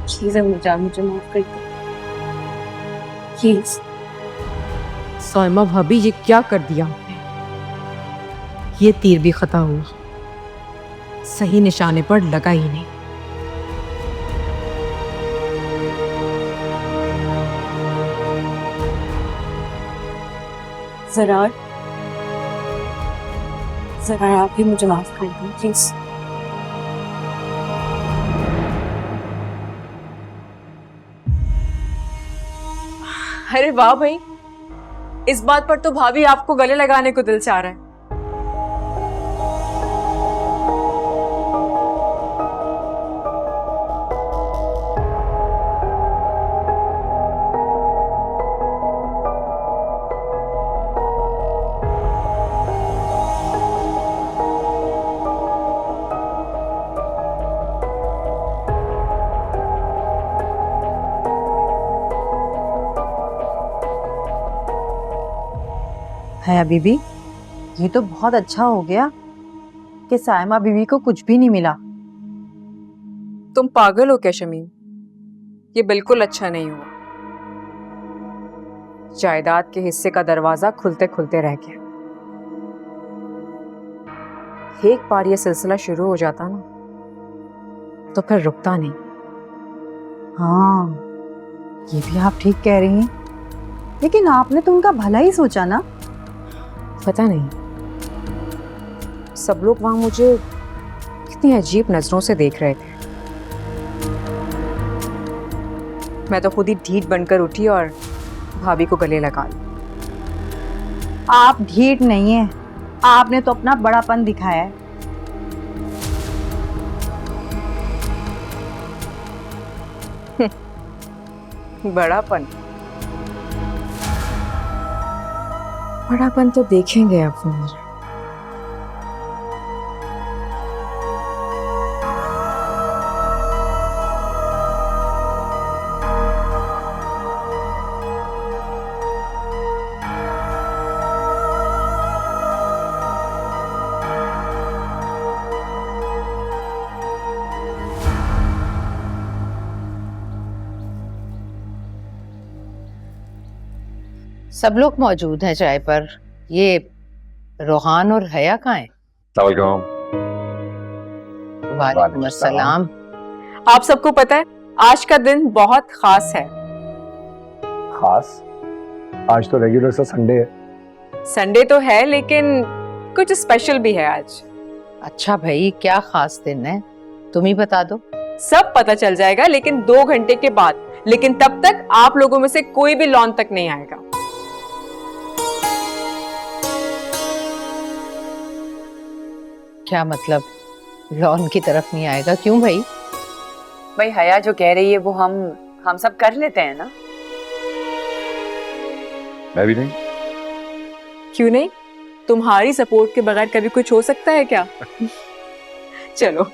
Please अम्मी जान, मुझे माफ कर दो प्लीज। सौमा भाभी, ये क्या कर दिया आपने? ये तीर भी खता हुआ, सही निशाने पर लगा ही नहीं। जरा जरा आप ही मुझे माफ कर दो प्लीज। अरे वाह भाई, इस बात पर तो भाभी आपको गले लगाने को दिल चाह रहा है। हया बीबी, ये तो बहुत अच्छा हो गया कि सायमा बीबी को कुछ भी नहीं मिला। तुम पागल हो क्या शमीम? ये बिल्कुल अच्छा नहीं हुआ। जायदाद के हिस्से का दरवाजा खुलते खुलते रह गया। एक बार ये सिलसिला शुरू हो जाता ना तो फिर रुकता नहीं। हाँ, ये भी आप ठीक कह रही हैं, लेकिन आपने तो उनका भला ही सोचा ना। पता नहीं, सब लोग वहां मुझे कितनी अजीब नजरों से देख रहे थे। मैं तो खुद ही ढीठ बनकर उठी और भाभी को गले लगा लिया। आप ढीठ नहीं है, आपने तो अपना बड़ापन दिखाया है। बड़ापन बड़ापन तो देखेंगे अब वो मेरा। सब लोग मौजूद हैं चाय पर। ये रोहान और हया कहाँ हैं? वालेकुम अस्सलाम। आप सबको पता है आज का दिन बहुत खास है। खास? आज तो रेगुलर सा संडे है। संडे तो है लेकिन कुछ स्पेशल भी है आज। अच्छा भाई, क्या खास दिन है? तुम ही बता दो। सब पता चल जाएगा लेकिन 2 घंटे के बाद। लेकिन तब तक आप लोगों में से कोई भी लॉन तक नहीं आएगा। क्या मतलब, लॉन की तरफ नहीं आएगा? क्यों भाई? भाई हया जो कह रही है वो हम सब कर लेते हैं ना। मैं भी नहीं। क्यों नहीं? तुम्हारी सपोर्ट के बगैर कभी कुछ हो सकता है क्या? चलो।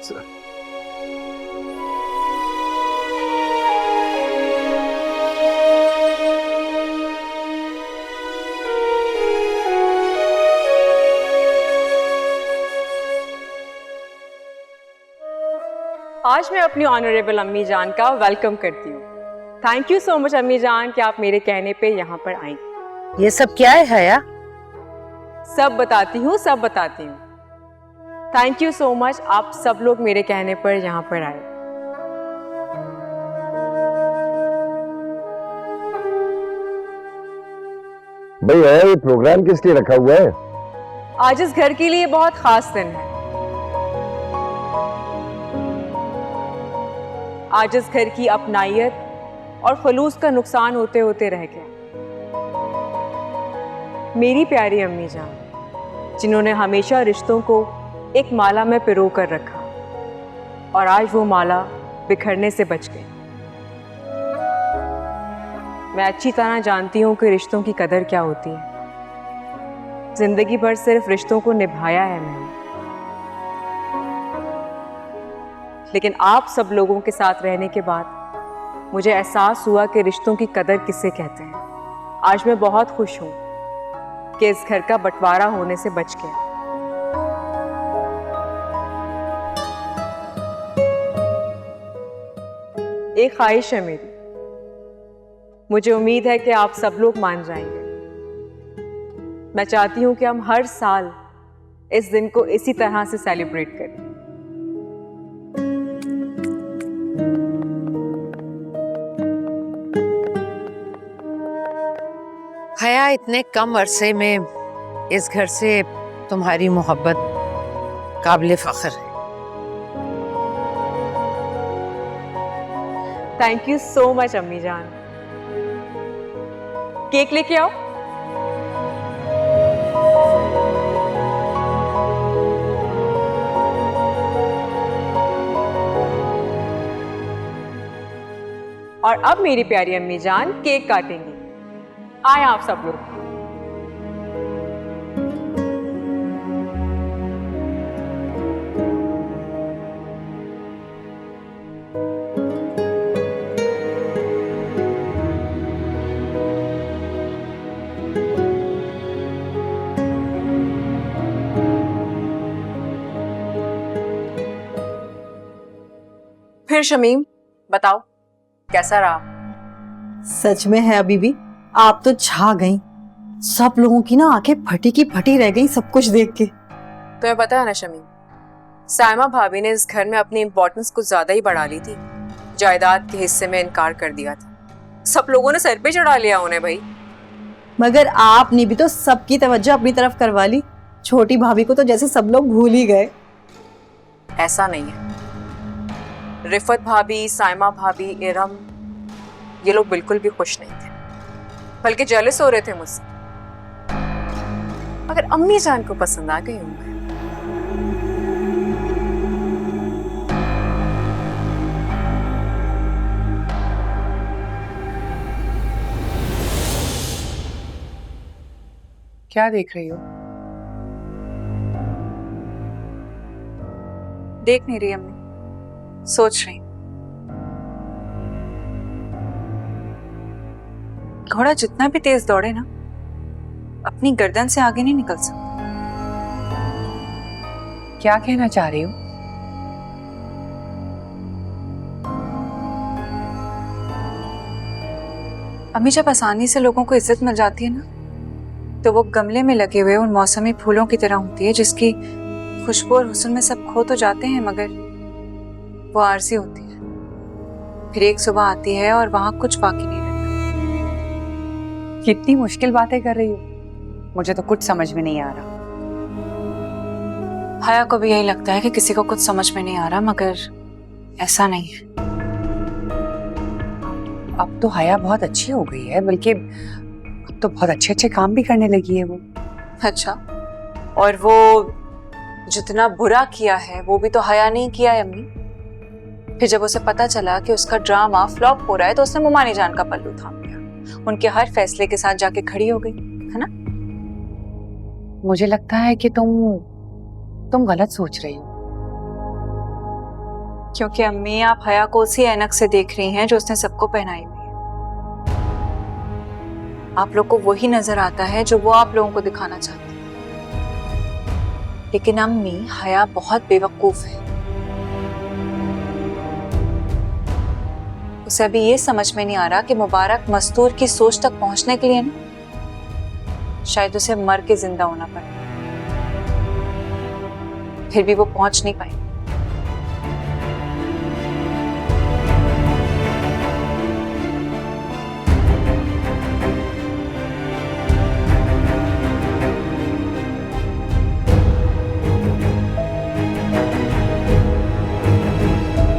आज मैं अपनी ऑनरेबल अम्मी जान का वेलकम करती हूँ। थैंक यू सो मच अम्मी जान कि आप मेरे कहने पे यहाँ पर आई। ये सब क्या है हया? सब बताती हूँ, सब बताती हूँ। थैंक यू सो मच, आप सब लोग मेरे कहने पर यहाँ पर आए। भैया ये प्रोग्राम किस लिए रखा हुआ है? आज इस घर के लिए बहुत खास दिन है। आज इस घर की अपनाइयत और खलूस का नुकसान होते होते रह गया। मेरी प्यारी अम्मी जान, जिन्होंने हमेशा रिश्तों को एक माला में पिरो कर रखा और आज वो माला बिखरने से बच गई। मैं अच्छी तरह जानती हूँ कि रिश्तों की कदर क्या होती है। जिंदगी भर सिर्फ रिश्तों को निभाया है मैंने, लेकिन आप सब लोगों के साथ रहने के बाद मुझे एहसास हुआ कि रिश्तों की कदर किसे कहते हैं। आज मैं बहुत खुश हूँ कि इस घर का बंटवारा होने से बच गया। एक ख्वाहिश है मेरी, मुझे उम्मीद है कि आप सब लोग मान जाएंगे। मैं चाहती हूं कि हम हर साल इस दिन को इसी तरह से सेलिब्रेट करें। हया, इतने कम अरसे में इस घर से तुम्हारी मोहब्बत काबिल फख्र है। थैंक यू सो मच अम्मी जान। केक लेके आओ। और अब मेरी प्यारी अम्मी जान केक काटेंगी। आए आप सब लोग। फिर शमीम बताओ कैसा रहा? सच में है अभी भी, आप तो छा गई। सब लोगों की ना आंखें फटी की फटी रह गई सब कुछ देख के। तुम्हें पता है ना शमीम, साइमा भाभी ने इस घर में अपनी इम्पोर्टेंस कुछ ज्यादा ही बढ़ा ली थी। जायदाद के हिस्से में इनकार कर दिया था। सब लोगों ने सर पे चढ़ा लिया उन्हें भाई। मगर आपने भी तो सबकी तवज्जो अपनी तरफ करवा ली। छोटी भाभी को तो जैसे सब लोग भूल ही गए। ऐसा नहीं है। रिफत भाभी, साइमा भाभी, इरम, ये लोग बिल्कुल भी खुश नहीं थे, बल्कि जेलस हो रहे थे मुझसे। अगर अम्मी जान को पसंद आ गई हूं मैं। क्या देख रही हो? देख नहीं रही अम्मी, सोच रही। घोड़ा जितना भी तेज दौड़े ना, अपनी गर्दन से आगे नहीं निकल सकता। क्या कहना चाह रही हो? अम्मी, जब आसानी से लोगों को इज्जत मिल जाती है ना, तो वो गमले में लगे हुए उन मौसमी फूलों की तरह होती है जिसकी खुशबू और हुस्न में सब खो तो जाते हैं, मगर वो आरज़ी होती है। फिर एक सुबह आती है और वहां कुछ बाकी नहीं रहता। कितनी मुश्किल बातें कर रही हो, मुझे तो कुछ समझ में नहीं आ रहा। हया को भी यही लगता है कि किसी को कुछ समझ में नहीं आ रहा, मगर ऐसा नहीं है। अब तो हया बहुत अच्छी हो गई है, बल्कि अब तो बहुत अच्छे अच्छे काम भी करने लगी है वो। अच्छा, और वो जितना बुरा किया है वो भी तो हया नहीं किया है अम्मी। फिर जब उसे पता चला कि उसका ड्रामा फ्लॉप हो रहा है, तो उसने मुमानी जान का पल्लू थाम लिया। उनके हर फैसले के साथ जाके खड़ी हो गई, है ना? मुझे लगता है कि तुम गलत सोच रही हो। क्योंकि अम्मी, आप हया को उसी ऐनक से देख रही हैं जो उसने सबको पहनाई हुई है। आप लोग को वही नजर आता है जो वो आप लोगों को दिखाना चाहती है। लेकिन अम्मी, हया बहुत बेवकूफ है। उसे अभी ये समझ में नहीं आ रहा कि मुबारक मस्तूर की सोच तक पहुंचने के लिए ना शायद उसे मर के जिंदा होना पड़े, फिर भी वो पहुंच नहीं पाई।